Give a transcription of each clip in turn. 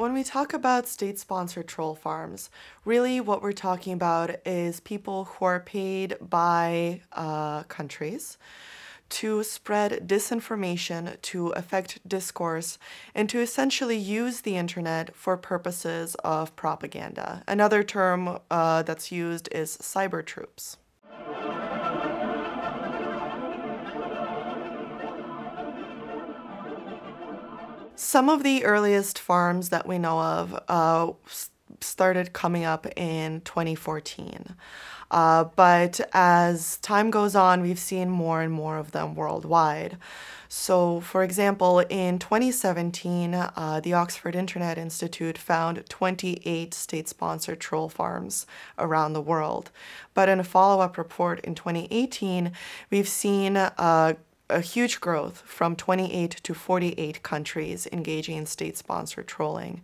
when we talk about state-sponsored troll farms, really what we're talking about is people who are paid by countries to spread disinformation, to affect discourse, and to essentially use the internet for purposes of propaganda. Another term that's used is cyber troops. Some of the earliest farms that we know of started coming up in 2014. But as time goes on, we've seen more and more of them worldwide. So, for example, in 2017, the Oxford Internet Institute found 28 state-sponsored troll farms around the world. But in a follow-up report in 2018, we've seen a huge growth from 28 to 48 countries engaging in state-sponsored trolling.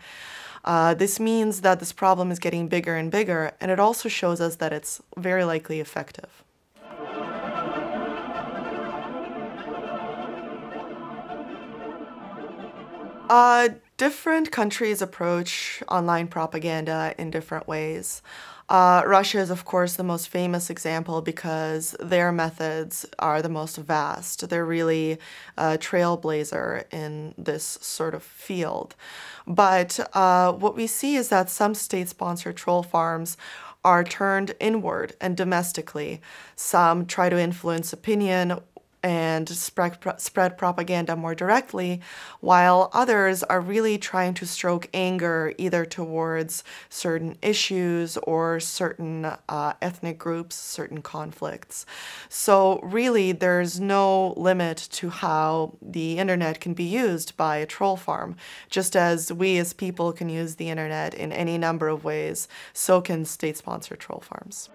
This means that this problem is getting bigger and bigger, and it also shows us that it's very likely effective. Different countries approach online propaganda in different ways. Russia is, of course, the most famous example because their methods are the most vast. They're really a trailblazer in this sort of field. But what we see is that some state-sponsored troll farms are turned inward and domestically. Some try to influence opinion and spread propaganda more directly, while others are really trying to stoke anger either towards certain issues or certain ethnic groups, certain conflicts. So really, there's no limit to how the internet can be used by a troll farm. Just as we as people can use the internet in any number of ways, so can state-sponsored troll farms.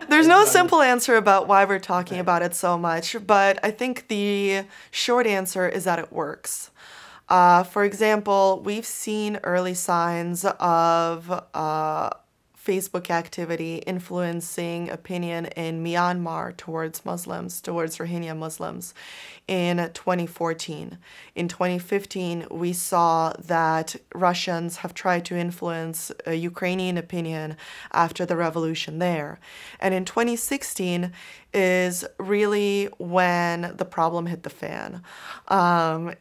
There's no simple answer about why we're talking about it so much, but I think the short answer is that it works. For example, we've seen early signs of Facebook activity influencing opinion in Myanmar towards Muslims, towards Rohingya Muslims in 2014. In 2015, we saw that Russians have tried to influence Ukrainian opinion after the revolution there. And in 2016 is really when the problem hit the fan.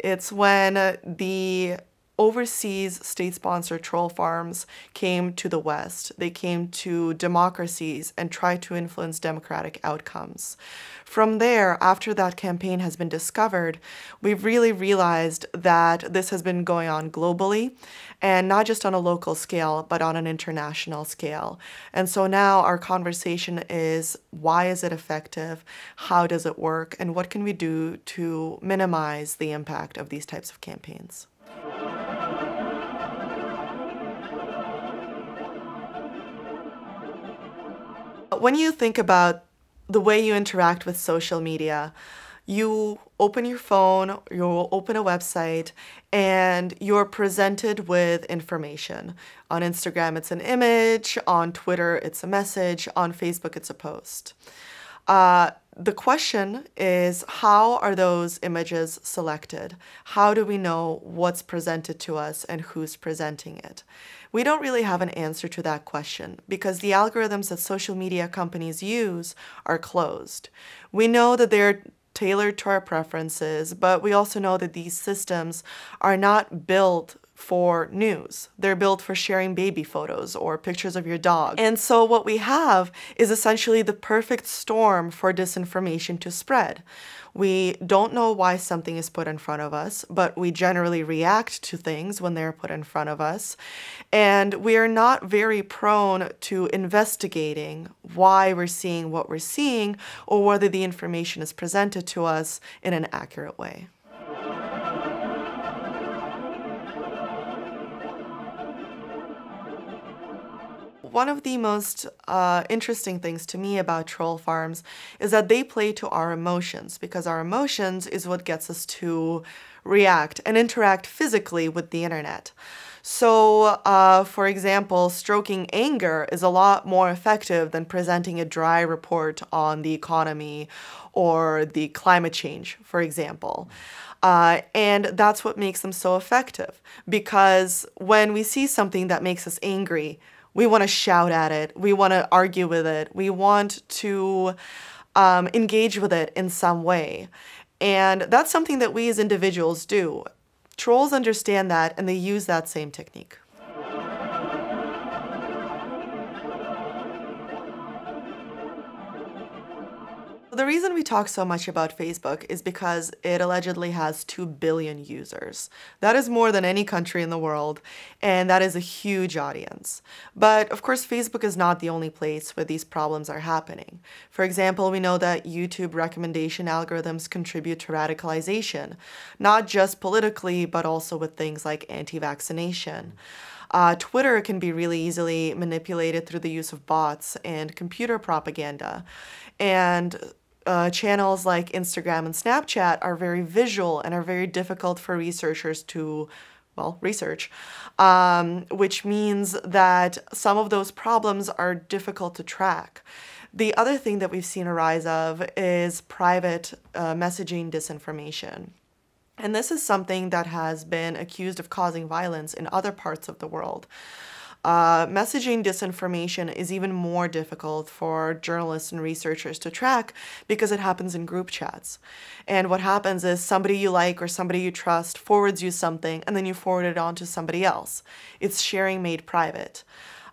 It's when the overseas state-sponsored troll farms came to the West. They came to democracies and tried to influence democratic outcomes. From there, after that campaign has been discovered, we've really realized that this has been going on globally, and not just on a local scale, but on an international scale. And so now our conversation is, why is it effective? How does it work? And what can we do to minimize the impact of these types of campaigns? When you think about the way you interact with social media, you open your phone, you open a website, and you're presented with information. On Instagram, it's an image. On Twitter, it's a message. On Facebook, it's a post. The question is, how are those images selected? How do we know what's presented to us and who's presenting it? We don't really have an answer to that question because the algorithms that social media companies use are closed. We know that they're tailored to our preferences, but we also know that these systems are not built for news. They're built for sharing baby photos or pictures of your dog. And so what we have is essentially the perfect storm for disinformation to spread. We don't know why something is put in front of us, but we generally react to things when they're put in front of us. And we are not very prone to investigating why we're seeing what we're seeing or whether the information is presented to us in an accurate way. one of the most interesting things to me about troll farms is that they play to our emotions, because our emotions is what gets us to react and interact physically with the internet. So, for example, stroking anger is a lot more effective than presenting a dry report on the economy or the climate change, for example. And that's what makes them so effective, because when we see something that makes us angry, we want to shout at it, we want to argue with it, we want to engage with it in some way. And that's something that we as individuals do. Trolls understand that, and they use that same technique. The reason we talk so much about Facebook is because it allegedly has 2 billion users. That is more than any country in the world, and that is a huge audience. But of course, Facebook is not the only place where these problems are happening. For example, we know that YouTube recommendation algorithms contribute to radicalization, not just politically, but also with things like anti-vaccination. Twitter can be really easily manipulated through the use of bots and computer propaganda. And channels like Instagram and Snapchat are very visual and are very difficult for researchers to, well, research, which means that some of those problems are difficult to track. The other thing that we've seen a rise of is private messaging disinformation. And this is something that has been accused of causing violence in other parts of the world. Messaging disinformation is even more difficult for journalists and researchers to track because it happens in group chats. And what happens is somebody you like or somebody you trust forwards you something, and then you forward it on to somebody else. It's sharing made private.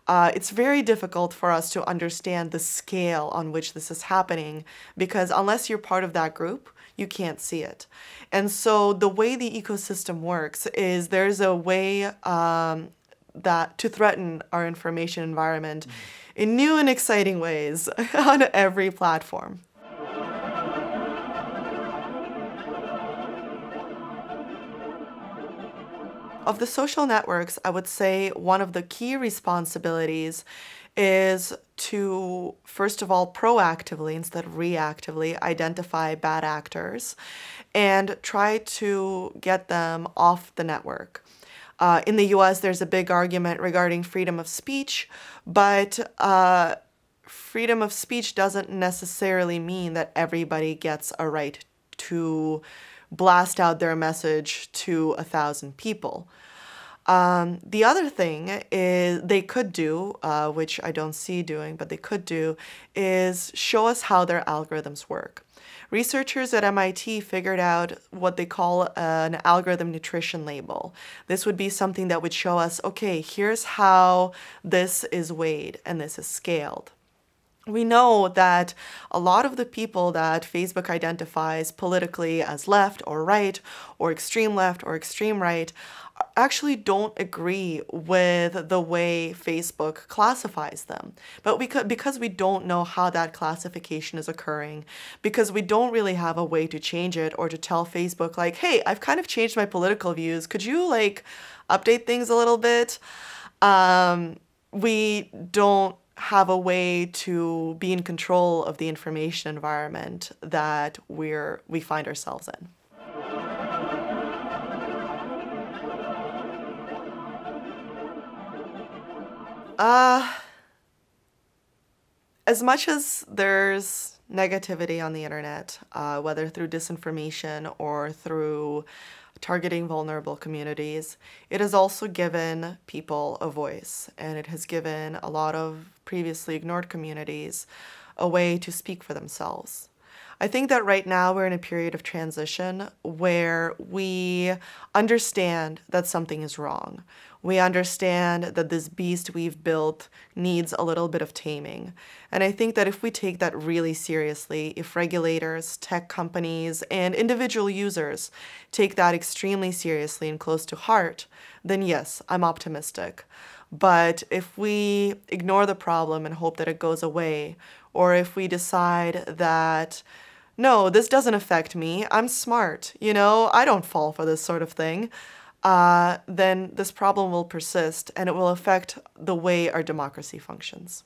It's very difficult for us to understand the scale on which this is happening, because unless you're part of that group, you can't see it. And so the way the ecosystem works is there's a way that to threaten our information environment in new and exciting ways on every platform. Of the social networks, I would say one of the key responsibilities is to, first of all, proactively instead of reactively identify bad actors and try to get them off the network. In the US, there's a big argument regarding freedom of speech, but freedom of speech doesn't necessarily mean that everybody gets a right to blast out their message to 1,000 people. The other thing is they could do, which I don't see doing, but they could do, is show us how their algorithms work. Researchers at MIT figured out what they call an algorithm nutrition label. This would be something that would show us, okay, here's how this is weighed and this is scaled. We know that a lot of the people that Facebook identifies politically as left or right or extreme left or extreme right actually don't agree with the way Facebook classifies them. But because we don't know how that classification is occurring, because we don't really have a way to change it or to tell Facebook like, hey, I've kind of changed my political views, could you like update things a little bit? We don't have a way to be in control of the information environment that we find ourselves in. As much as there's negativity on the internet, whether through disinformation or through targeting vulnerable communities, it has also given people a voice, and it has given a lot of previously ignored communities a way to speak for themselves. I think that right now we're in a period of transition where we understand that something is wrong. We understand that this beast we've built needs a little bit of taming. And I think that if we take that really seriously, if regulators, tech companies, and individual users take that extremely seriously and close to heart, then yes, I'm optimistic. But if we ignore the problem and hope that it goes away, or if we decide that, no, this doesn't affect me, I'm smart, I don't fall for this sort of thing, then this problem will persist and it will affect the way our democracy functions.